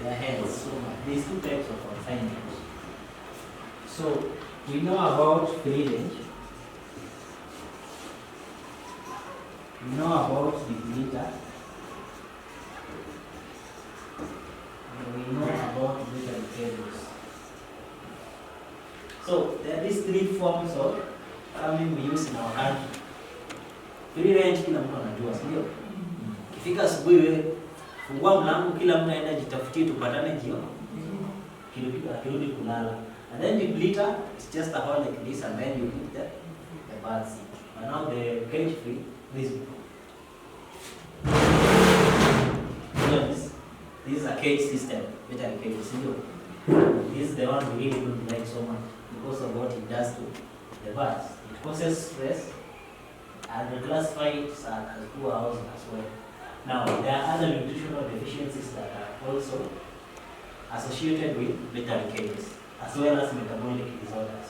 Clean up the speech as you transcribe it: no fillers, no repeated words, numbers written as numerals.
they are hens. So these two types of confinement. So we know about free range. We know about the bleater. And we know about bleater cages. So there are these three forms of farming we use in our country. Free range kila mtu anajua, si ndio? Ikifika asubuhi wewe fungua mlango, kila mtu aenda jitafutie, tupatane jioni. Kirudi kulala. And then the bleater is just a hole like this, and then you put the birds in. But now the cage free, this is a cage system, better cage system. This is the one we really don't like so much because of what it does to the birds. It causes stress and we classify it as poor housing as well. Now, there are other nutritional deficiencies that are also associated with veterinary cages, as well as metabolic disorders.